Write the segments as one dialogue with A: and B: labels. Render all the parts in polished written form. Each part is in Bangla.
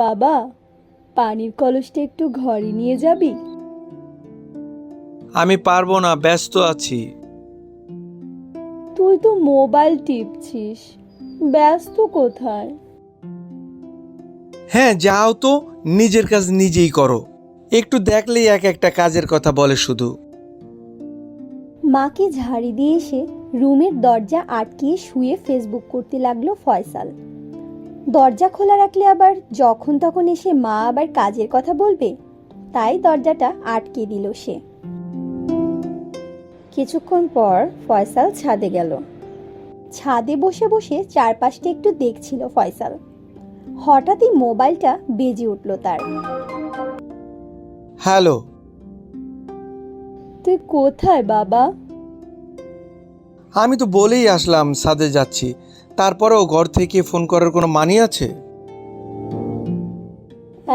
A: বাবা, পানির কলসটা একটু ঘরে নিয়ে যাবি?
B: আমি পারবো না, ব্যস্ত আছি।
A: তুই তো মোবাইল টিপছিস, ব্যস্ত কোথায়?
B: হ্যাঁ, যাও তো, নিজের কাজ নিজেই করো। একটু দেখলেই এক একটা কাজের কথা বলে শুধু।
A: মাকে ঝাড়ি দিয়ে এসে রুমের দরজা আটকিয়ে শুয়ে ফেসবুক করতে লাগলো ফয়সাল। দরজা খোলা রাখলে আবার যখন তখন এসে মা আবার কাজের কথা বলবে, তাই দরজাটা আটকে দিল সে। কিছুক্ষণ পর ফয়সাল ছাদে গেল। ছাদে বসে বসে চারপাশটা একটু দেখছিল ফয়সাল। হঠাৎই মোবাইলটা বেজে উঠল তার।
B: হ্যালো।
A: তুই কোথায় বাবা?
B: আমি তো বলেই আসলাম ছাদে যাচ্ছি, তারপরেও ঘর থেকে ফোন করার কোনো মানি আছে?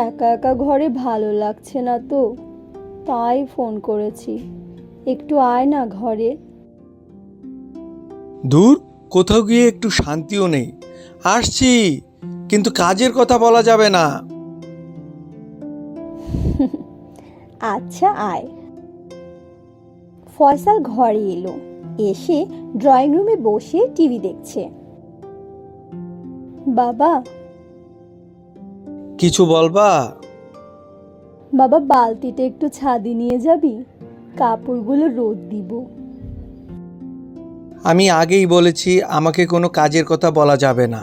A: একা একা ঘরে ভালো লাগছে না তো, তাই ফোন করেছি। একটু আয় না ঘরে।
B: দূর, কোথাও গিয়ে একটু শান্তিও নেই। আসছি, কিন্তু কাজের কথা বলা যাবে না।
A: আচ্ছা আয়। ফয়সাল ঘরে এলো, এসে ড্রয়িং রুমে বসে টিভি দেখছে। বাবা,
B: কিছু বলবা?
A: বাবা বালতিটা একটু ছাদে নিয়ে যাবি? কাপড়গুলো রোদ দিব।
B: আমি আগেই বলেছি আমাকে কোনো কাজের কথা বলা যাবে না।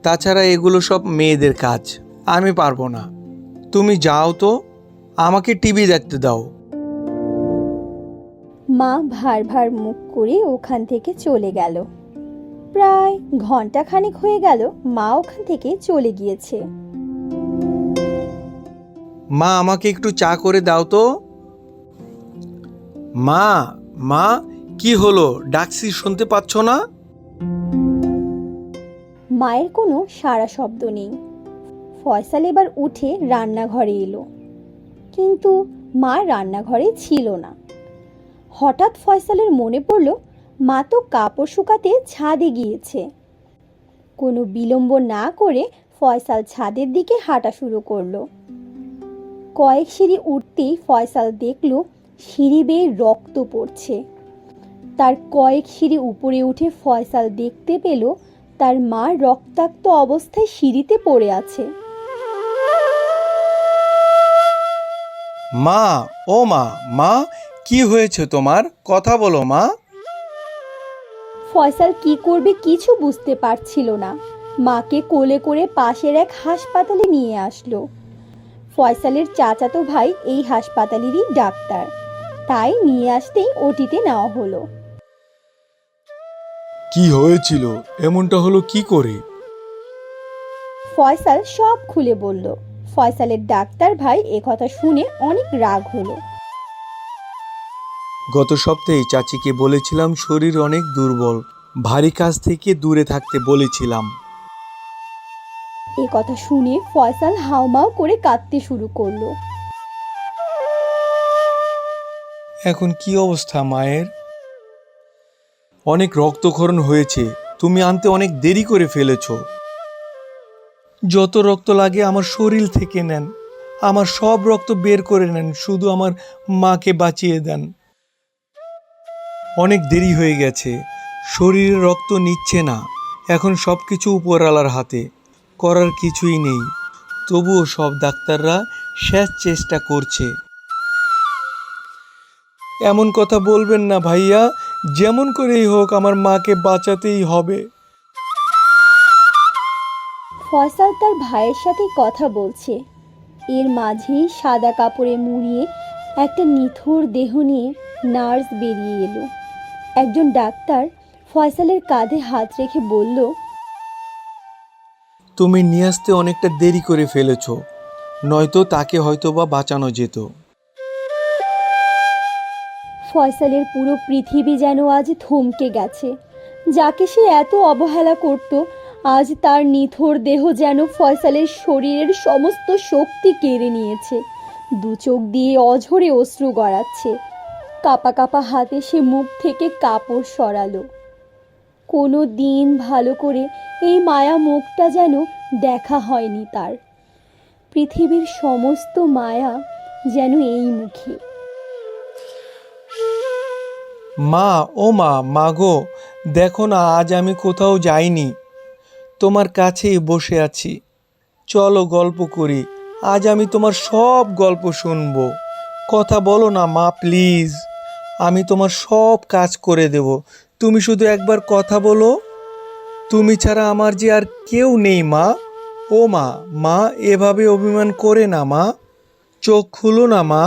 B: তাছাড়া এগুলো সব মেয়েদের কাজ, আমি পারবো না। তুমি যাও তো, আমাকে টিভি দেখতে দাও।
A: মা ভার ভার মুখ করে ওখান থেকে চলে গেল। প্রায় ঘন্টা খানেক হয়ে গেল মা ওখান থেকে চলে গিয়েছে।
B: মা, আমাকে একটু চা করে দাও তো। মা, মা, কি হলো? ডাকছি, শুনতে পাচ্ছ না?
A: মায়ের কোনো সাড়া শব্দ নেই। ফয়সাল এবার উঠে রান্নাঘরে এলো, কিন্তু মা রান্নাঘরে ছিল না। হঠাৎ ফয়সালের মনে পড়ল মা তো কাপড় শুকাতে ছাদে গিয়েছে। কোনো বিলম্ব না করে ফয়সাল ছাদের দিকে হাঁটা শুরু করলো। কয়েক সিঁড়ি উঠতেই ফয়সাল দেখল সিঁড়ি বেয়ে রক্ত পড়ছে। তার কয়েক সিঁড়ি উপরে উঠে ফয়সাল দেখতে পেল তার মা রক্তাক্ত অবস্থায় সিঁড়িতে পড়ে আছে।
B: মা, ও মা, মা, কি হয়েছে তোমার? কথা বলো মা।
A: ফয়সাল কি করবে কিছু বুঝতে পারছিল না। মাকে কোলে করে পাশের এক হাসপাতালে নিয়ে আসলো। ফয়সালের চাচাতো ভাই এই হাসপাতালেরই ডাক্তার, তাই নিয়ে আসতেই ওটিতে নেওয়া হলো।
B: কি হয়েছিল? এমনটা হলো কি করে?
A: ফয়সাল সব খুলে বলল। ফয়সালের ডাক্তার ভাই একথা শুনে অনেক রাগ হলো।
B: গত সপ্তাহে চাচিকে বলেছিলাম শরীর অনেক দুর্বল, ভারী কাজ থেকে দূরে থাকতে বলেছিলাম।
A: এই কথা শুনে ফয়সাল হাউমাউ করে কাঁদতে শুরু করলো।
B: এখন কি অবস্থা মায়ের? অনেক রক্তক্ষরণ হয়েছে, তুমি আনতে অনেক দেরি করে ফেলেছো। যত রক্ত লাগে আমার শরীর থেকে নেন, আমার সব রক্ত বের করে নেন, শুধু আমার মাকে বাঁচিয়ে দেন। অনেক দেরি হয়ে গেছে, শরীরে রক্ত নিচ্ছে না। এখন সব কিছু উপরওয়ালার হাতে, করার কিছুই নেই। তবুও সব ডাক্তাররা শেষ চেষ্টা করছে। এমন কথা বলবেন না ভাইয়া, যেমন করেই হোক আমার মাকে বাঁচাতেই হবে।
A: ফয়সাল তার ভাইয়ের সাথে কথা বলছে। এর মাঝেই সাদা কাপড়ে মুড়িয়ে একটা নিথর দেহ নিয়ে নার্স বেরিয়ে এলো। একজন ডাক্তার ফয়সালের কাঁধে হাত রেখে বলল,
B: তুমি নিয়ে আসতে অনেকটা দেরি করে ফেলেছো, নয়তো তাকে হয়তোবা বাঁচানো যেত।
A: ফয়সালের পুরো পৃথিবী যেন আজ থমকে গেছে। যাকে সে এত অবহেলা করত, আজ তার নিথর দেহ যেন ফয়সালের শরীরের সমস্ত শক্তি কেড়ে নিয়েছে। দু চোখ দিয়ে অঝরে অশ্রু গড়াচ্ছে। কাঁপা কাঁপা হাতে সে মুখ থেকে কাপড় সরালো। কোনো দিন ভালো করে এই মায়া মুখটা যেন দেখা হয়নি তার। পৃথিবীর সমস্ত মায়া যেন এই মুখে।
B: মা, ও মা, মাগো, দেখো না আজ আমি কোথাও যাইনি, তোমার কাছেই বসে আছি। চলো গল্প করি, আজ আমি তোমার সব গল্প শুনবো। কথা বলো না মা, প্লিজ। আমি তোমার সব কাজ করে দেব, তুমি শুধু একবার কথা বলো। তুমি ছাড়া আমার যে আর কেউ নেই মা। ও মা, মা এভাবে অভিমান করে না মা, চোখ খুলো না মা।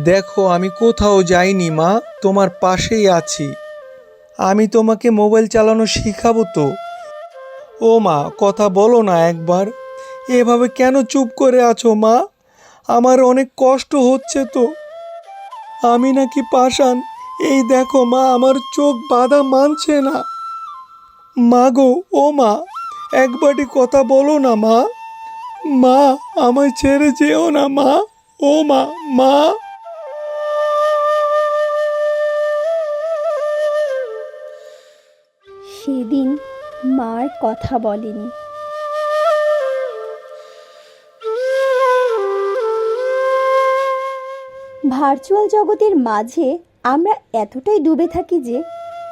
B: দেখো আমি কোথাও যাইনি মা, তোমার পাশেই আছি। আমি তোমাকে মোবাইল চালানো শিখাবো তো। ও মা, কথা বলো না একবার। এভাবে কেন চুপ করে আছো মা? আমার অনেক কষ্ট হচ্ছে তো। আমি নাকি পাষাণ? এই দেখো মা, আমার চোখ বাধা মানছে না। মা গো, ও মা, একবারটি কথা বলো না মা। মা, আমায় ছেড়ে যেও না মা। ও মা, মা।
A: সেদিন মার কথা বলেনি। ভার্চুয়াল জগতের মাঝে আমরা এতটাই ডুবে থাকি যে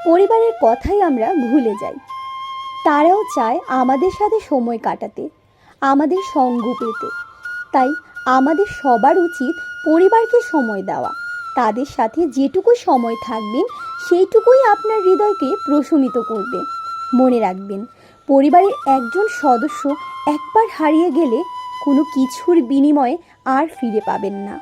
A: পরিবারের কথাই আমরা ভুলে যাই। তারাও চায় আমাদের সাথে সময় কাটাতে, আমাদের সঙ্গ পেতে। তাই আমাদের সবার উচিত পরিবারকে সময় দেওয়া। তাদের সাথে যেটুকু সময় থাকবেন সেইটুকুই আপনার হৃদয়কে প্রশমিত করবে। মনে রাখবেন, পরিবারের একজন সদস্য একবার হারিয়ে গেলে কোনো কিছুর বিনিময়ে আর ফিরে পাবেন না।